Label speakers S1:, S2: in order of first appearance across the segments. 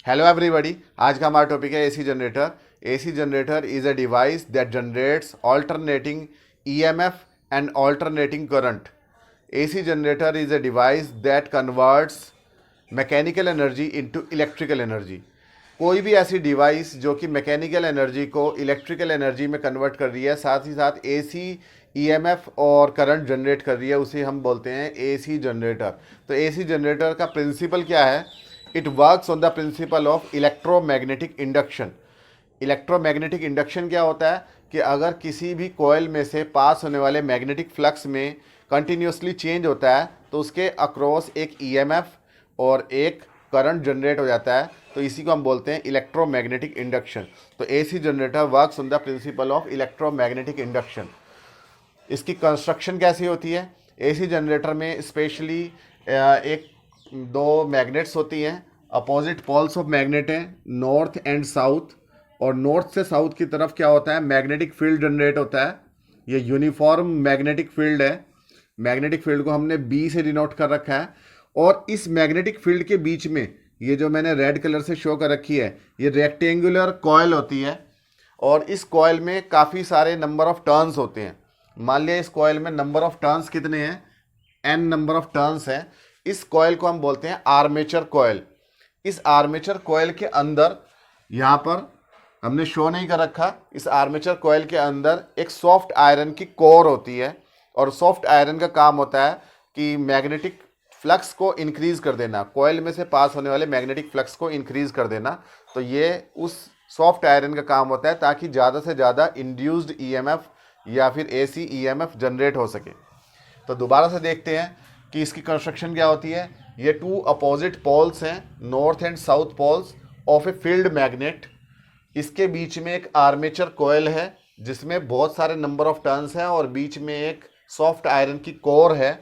S1: Hello everybody, आज का हमारा टॉपिक है AC generator. AC generator is a device that generates alternating EMF and alternating current. AC generator is a device that converts mechanical energy into electrical energy. कोई भी ऐसी device जो कि mechanical energy को इलेक्ट्रिकल एनर्जी में convert कर रही है, साथ ही साथ एसी ईएमएफ और करंट जनरेट कर रही है, उसे हम बोलते हैं एसी जनरेटर। तो एसी जनरेटर का प्रिंसिपल क्या है? It works on the principle of electromagnetic induction. Electromagnetic induction क्या होता है कि अगर किसी भी कॉइल में से पास होने वाले मैग्नेटिक फ्लक्स में कंटिन्यूसली चेंज होता है तो उसके अक्रॉस एक ईएमएफ और एक करंट जनरेट हो जाता है, तो इसी को हम बोलते हैं इलेक्ट्रोमैग्नेटिक इंडक्शन। तो AC generator works on the principle of electromagnetic induction. इसकी कंस्ट्रक्शन कैसी होती है? एसी जनरेटर में स्पेशली एक दो मैग्नेट्स होती हैं, अपोजिट पोल्स ऑफ मैग्नेट हैं, नॉर्थ एंड साउथ। और नॉर्थ से साउथ की तरफ क्या होता है? मैग्नेटिक फील्ड जनरेट होता है। ये यूनिफॉर्म मैग्नेटिक फील्ड है। मैग्नेटिक फील्ड को हमने बी से डिनोट कर रखा है। और इस मैग्नेटिक फील्ड के बीच में ये जो मैंने रेड कलर से शो कर रखी है, ये रेक्टेंगुलर कॉइल होती है। और इस कॉइल में काफ़ी सारे नंबर ऑफ टर्न्स होते हैं। मान लिया इस कॉइल में नंबर ऑफ टर्न्स कितने हैं? एन नंबर ऑफ टर्न्स हैं। इस कॉइल को हम बोलते हैं आर्मेचर कॉइल। इस आर्मेचर कॉइल के अंदर, यहाँ पर हमने शो नहीं कर रखा, इस आर्मेचर कॉइल के अंदर एक सॉफ्ट आयरन की कोर होती है। और सॉफ्ट आयरन का काम होता है कि मैग्नेटिक फ्लक्स को इंक्रीज कर देना, कॉइल में से पास होने वाले मैग्नेटिक फ्लक्स को इंक्रीज कर देना। तो ये उस सॉफ्ट आयरन का काम होता है ताकि ज़्यादा से ज़्यादा इंड्यूस्ड ईएमएफ या फिर एसी ईएमएफ जनरेट हो सके। तो दोबारा से देखते हैं कि इसकी कंस्ट्रक्शन क्या होती है। ये टू अपोजिट पोल्स हैं, north and south poles of a field magnet. इसके बीच में एक आर्मेचर कॉइल है जिसमें बहुत सारे नंबर ऑफ टर्न्स हैं और बीच में एक सॉफ्ट आयरन की कोर है।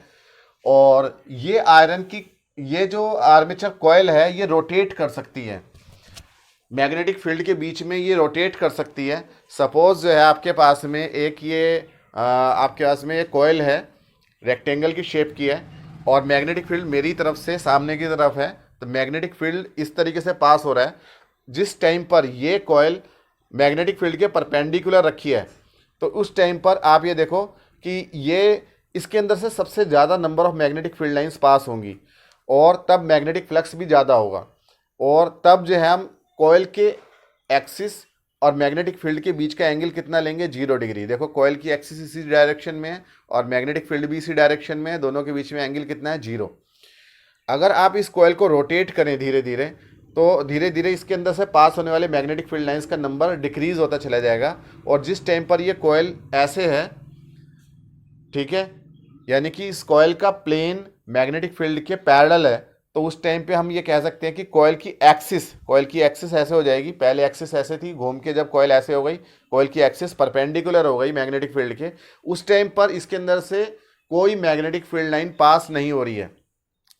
S1: और ये जो आर्मेचर कॉइल है ये रोटेट कर सकती है, मैग्नेटिक फील्ड के बीच में ये रोटेट कर सकती है। सपोज जो है आपके पास में आपके पास में एक कॉइल है, रेक्टेंगल की शेप की है, और मैग्नेटिक फील्ड मेरी तरफ से सामने की तरफ है। तो मैग्नेटिक फील्ड इस तरीके से पास हो रहा है। जिस टाइम पर ये कॉइल मैग्नेटिक फील्ड के परपेंडिकुलर रखी है, तो उस टाइम पर आप ये देखो कि ये इसके अंदर से सबसे ज़्यादा number of magnetic field lines pass होंगी, और तब मैग्नेटिक फ्लक्स भी ज़्यादा होगा। और तब जो है हम कॉइल के एक्सिस और मैग्नेटिक फील्ड के बीच का एंगल कितना लेंगे? 0 डिग्री। देखो कॉइल की एक्सिस इसी डायरेक्शन में है और मैग्नेटिक फील्ड भी इसी डायरेक्शन में है, दोनों के बीच में एंगल कितना है? 0। अगर आप इस कॉइल को रोटेट करें धीरे धीरे, तो धीरे धीरे इसके अंदर से पास होने वाले मैग्नेटिक फील्ड लाइंस का नंबर डिक्रीज होता चला जाएगा। और जिस टाइम पर ये कॉइल ऐसे है, ठीक है, यानी कि इस कॉइल का प्लेन मैग्नेटिक फील्ड के पैरेलल है, तो उस टाइम पे हम ये कह सकते हैं कि कॉइल की एक्सिस ऐसे हो जाएगी। पहले एक्सिस ऐसे थी, घूम के जब कॉइल ऐसे हो गई, कॉइल की एक्सिस परपेंडिकुलर हो गई मैग्नेटिक फील्ड के। उस टाइम पर इसके अंदर से कोई मैग्नेटिक फील्ड लाइन पास नहीं हो रही है।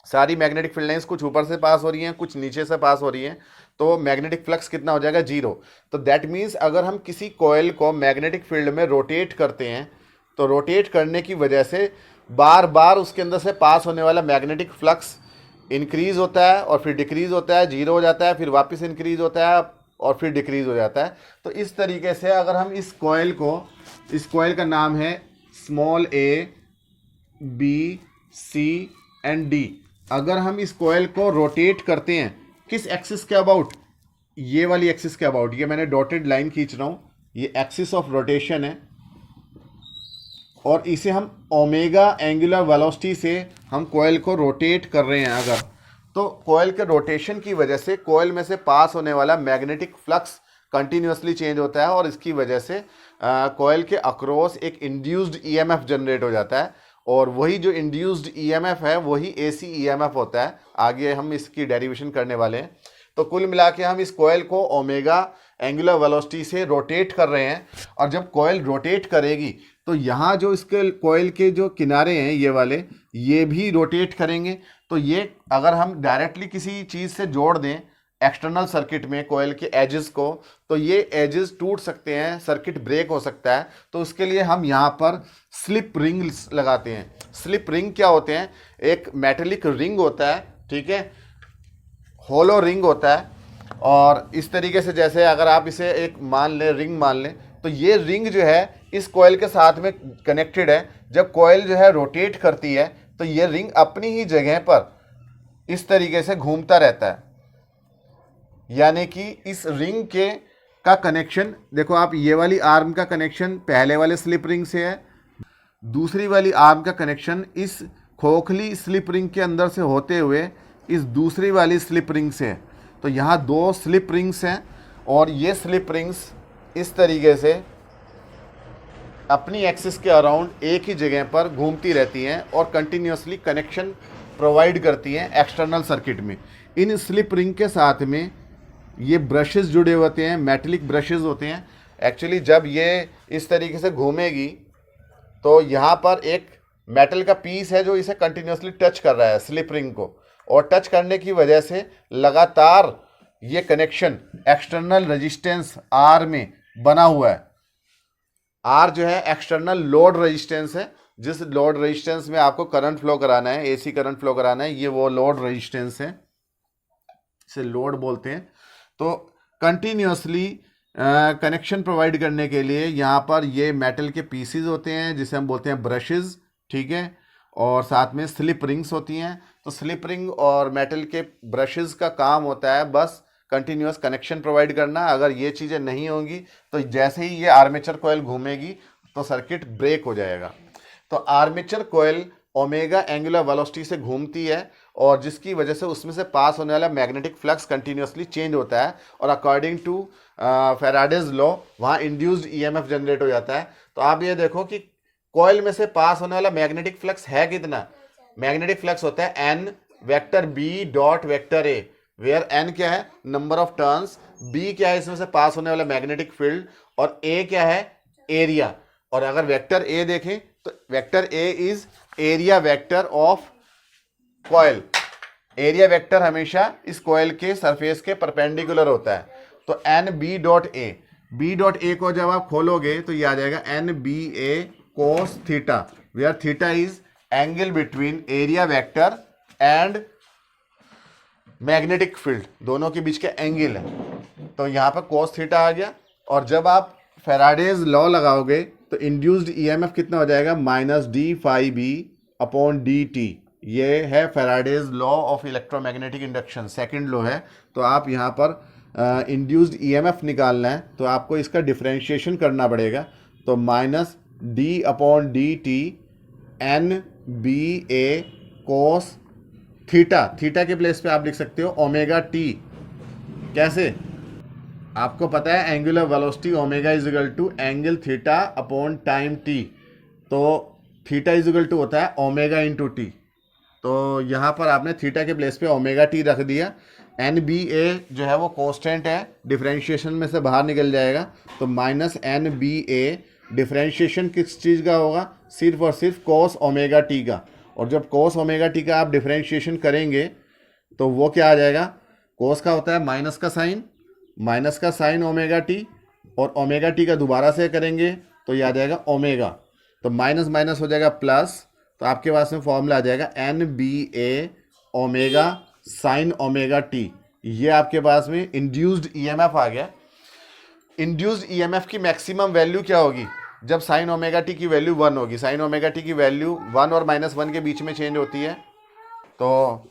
S1: सारी मैग्नेटिक फील्ड लाइंस कुछ ऊपर से पास हो रही हैं, कुछ नीचे से पास हो रही हैं। तो मैग्नेटिक फ्लक्स कितना हो जाएगा? 0। तो दैट मीन्स अगर हम किसी कॉइल को मैग्नेटिक फील्ड में रोटेट करते हैं, तो रोटेट करने की वजह से बार बार उसके अंदर से पास होने वाला मैग्नेटिक फ्लक्स इंक्रीज होता है और फिर डिक्रीज होता है, 0 हो जाता है, फिर वापस इंक्रीज होता है और फिर डिक्रीज हो जाता है। तो इस तरीके से अगर हम इस कॉइल का नाम है small a, b, c and d। अगर हम इस कॉइल को रोटेट करते हैं किस एक्सिस के अबाउट? ये वाली एक्सिस के अबाउट। ये मैंने डॉटेड लाइन खींच रहा हूँ, ये एक्सिस ऑफ रोटेशन है। और इसे हम ओमेगा एंगुलर वेलोसिटी से हम कॉइल को रोटेट कर रहे हैं अगर, तो कॉइल के रोटेशन की वजह से कॉइल में से पास होने वाला मैग्नेटिक फ्लक्स कंटिन्यूसली चेंज होता है और इसकी वजह से कॉइल के अक्रॉस एक इंड्यूस्ड ईएमएफ जनरेट हो जाता है। और वही जो इंड्यूस्ड ईएमएफ है वही एसी ईएमएफ होता है। आगे हम इसकी डेरिवेशन करने वाले हैं। तो कुल मिला के हम इस कॉइल को ओमेगा एंगुलर वेलोसिटी से रोटेट कर रहे हैं। और जब कॉइल रोटेट करेगी तो यहाँ जो इसके कॉइल के जो किनारे हैं ये वाले, ये भी रोटेट करेंगे। तो ये अगर हम डायरेक्टली किसी चीज़ से जोड़ दें एक्सटर्नल सर्किट में कॉइल के एजेस को, तो ये एजेस टूट सकते हैं, सर्किट ब्रेक हो सकता है। तो उसके लिए हम यहाँ पर स्लिप रिंग्स लगाते हैं। स्लिप रिंग क्या होते हैं? एक मेटेलिक रिंग होता है, ठीक है, होलो रिंग होता है। और इस तरीके से जैसे अगर आप इसे एक मान लें, रिंग मान लें, तो ये रिंग जो है इस कॉइल के साथ में कनेक्टेड है। जब कॉइल जो है रोटेट करती है तो ये रिंग अपनी ही जगह पर इस तरीके से घूमता रहता है। यानी कि इस रिंग के का कनेक्शन देखो आप, ये वाली आर्म का कनेक्शन पहले वाले स्लिप रिंग से है, दूसरी वाली आर्म का कनेक्शन इस खोखली स्लिप रिंग के अंदर से होते हुए इस दूसरी वाली स्लिप रिंग से है। तो यहाँ दो स्लिप रिंग्स हैं और ये स्लिप रिंग्स इस तरीके से अपनी एक्सिस के अराउंड एक ही जगह पर घूमती रहती हैं और कंटिन्यूसली कनेक्शन प्रोवाइड करती हैं एक्सटर्नल सर्किट में। इन स्लिप रिंग के साथ में ये ब्रशेस जुड़े होते हैं, मेटेलिक ब्रशेस होते हैं। एक्चुअली जब ये इस तरीके से घूमेगी तो यहाँ पर एक मेटल का पीस है जो इसे कंटिन्यूसली टच कर रहा है स्लिप रिंग को, और टच करने की वजह से लगातार ये कनेक्शन एक्सटर्नल रेजिस्टेंस आर में बना हुआ है। आर जो है एक्सटर्नल लोड रेजिस्टेंस है, जिस लोड रेजिस्टेंस में आपको करंट फ्लो कराना है, एसी करंट फ्लो कराना है, ये वो लोड रेजिस्टेंस है, इसे लोड बोलते हैं। तो कंटिन्यूसली कनेक्शन प्रोवाइड करने के लिए यहाँ पर ये मेटल के पीसीज होते हैं जिसे हम बोलते हैं ब्रशेज, ठीक है, और साथ में स्लिप रिंग्स होती हैं। तो स्लिप रिंग और मेटल के ब्रशेज का काम होता है बस कंटिन्यूस कनेक्शन प्रोवाइड करना। अगर ये चीज़ें नहीं होंगी तो जैसे ही ये आर्मेचर कॉइल घूमेगी तो सर्किट ब्रेक हो जाएगा। तो armature coil omega angular velocity से घूमती है और जिसकी वजह से उसमें से पास होने वाला मैग्नेटिक फ्लक्स कंटिन्यूसली चेंज होता है और अकॉर्डिंग टू फैराडेज लॉ वहाँ इंड्यूस्ड ईएमएफ जनरेट हो जाता है। तो आप ये देखो कि कॉइल में से पास होने वाला मैग्नेटिक फ्लक्स है कितना। मैग्नेटिक फ्लक्स होता है n vector B dot vector A, where n क्या है नंबर ऑफ टर्न्स, बी क्या है इसमें से पास होने वाला मैग्नेटिक फील्ड, और ए क्या है एरिया। और अगर वेक्टर ए देखें तो vector A is area vector of coil. Area vector हमेशा इस कॉइल के सरफेस के परपेंडिकुलर होता है। तो n B dot A, B dot A को जब आप खोलोगे तो ये आ जाएगा n B A cos theta, where theta is angle between area vector and magnetic field, दोनों के बीच का एंगल है। तो यहाँ पर कोस थीटा आ गया। और जब आप फैराडेज लॉ लगाओगे तो इंड्यूस्ड ईएमएफ कितना हो जाएगा minus d phi B upon D t. ये है Faraday's law of electromagnetic induction, second law है। तो आप यहाँ पर इंड्यूस्ड ईएमएफ निकालना है तो आपको इसका डिफरेंशिएशन करना पड़ेगा। तो minus D upon D T N B A cos theta, theta के प्लेस पे आप लिख सकते हो ओमेगा टी। कैसे, आपको पता है angular velocity omega is equal to angle theta upon time t. तो थीटा इज इक्वल टू होता है ओमेगा इंटू टी। तो यहाँ पर आपने थीटा के प्लेस पे ओमेगा टी रख दिया। एन बी ए जो है वो कांस्टेंट है, डिफरेंशिएशन में से बाहर निकल जाएगा। तो माइनस एन बी ए डिफरेंशिएशन किस चीज़ का होगा, सिर्फ और सिर्फ कॉस ओमेगा टी का। और जब कॉस ओमेगा टी का आप डिफरेंशिएशन करेंगे तो वो क्या आ जाएगा, कॉस का होता है माइनस का साइन, माइनस का साइन ओमेगा टी, और ओमेगा टी का दोबारा से करेंगे तो ये आ जाएगा ओमेगा। तो माइनस माइनस हो जाएगा प्लस, तो आपके पास में फॉर्मूला आ जाएगा एन बी ए ओमेगा साइन ओमेगा टी। ये आपके पास में इंड्यूस्ड ईएमएफ आ गया। इंड्यूस्ड ईएमएफ की मैक्सिमम वैल्यू क्या होगी, जब साइन ओमेगा टी की वैल्यू 1 होगी। साइन ओमेगा टी की वैल्यू 1 और -1 के बीच में चेंज होती है। तो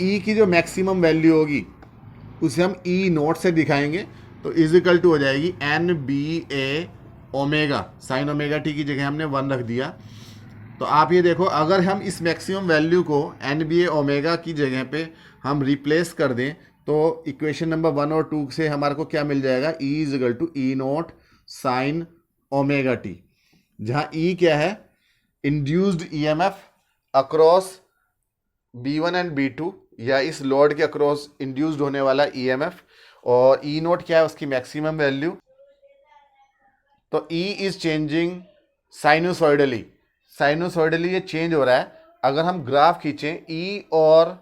S1: ई की जो मैक्सिमम वैल्यू होगी उसे हम ई नोट से दिखाएंगे। तो इज इक्वल टू हो जाएगी एन बी ए ओमेगा, साइन ओमेगा टी की जगह हमने 1 रख दिया। तो आप ये देखो, अगर हम इस मैक्सिमम वैल्यू को एन बी ए ओमेगा की जगह पे हम रिप्लेस कर दें तो इक्वेशन नंबर 1 और 2 से हमारे को क्या मिल जाएगा, E is equal to E naught sine omega t, जहाँ ई क्या है induced EMF across B1 and B2, या इस लोड के अक्रॉस इंड्यूस्ड होने वाला ईएमएफ, और ई नोट क्या है उसकी मैक्सिमम वैल्यू। तो E is changing sinusoidally, sinusoidally ये चेंज हो रहा है। अगर हम ग्राफ खींचें ई और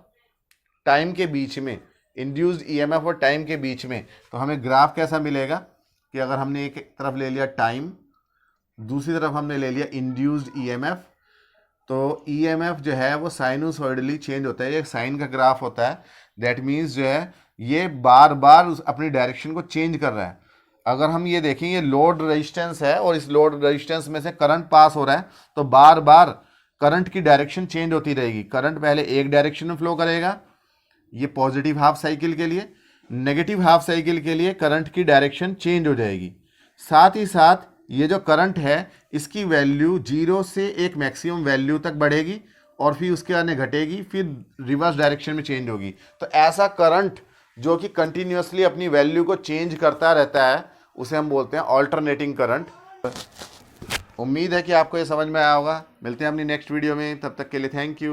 S1: टाइम के बीच में, इंड्यूस्ड ईएमएफ और टाइम के बीच में, तो हमें ग्राफ कैसा मिलेगा कि अगर हमने एक तरफ ले लिया टाइम, दूसरी तरफ हमने ले लिया इंड्यूस्ड ईएमएफ, तो ईएमएफ जो है वो साइनोसॉइडली चेंज होता है, ये एक साइन का ग्राफ होता है। दैट मीन्स जो है ये बार बार अपनी डायरेक्शन को चेंज कर रहा है। अगर हम ये देखें, ये लोड रेजिस्टेंस है और इस लोड रेजिस्टेंस में से करंट पास हो रहा है, तो बार बार करंट की डायरेक्शन चेंज होती रहेगी। करंट पहले एक डायरेक्शन में फ्लो करेगा, ये पॉजिटिव हाफ साइकिल के लिए, नेगेटिव हाफ साइकिल के लिए करंट की डायरेक्शन चेंज हो जाएगी। साथ ही साथ ये जो करंट है इसकी वैल्यू 0 से एक मैक्सिमम वैल्यू तक बढ़ेगी और फिर उसके आने घटेगी, फिर रिवर्स डायरेक्शन में चेंज होगी। तो ऐसा करंट जो कि कंटिन्यूसली अपनी वैल्यू को चेंज करता रहता है उसे हम बोलते हैं ऑल्टरनेटिंग करंट। उम्मीद है कि आपको ये समझ में आया होगा। मिलते हैं अपनी नेक्स्ट वीडियो में, तब तक के लिए थैंक यू।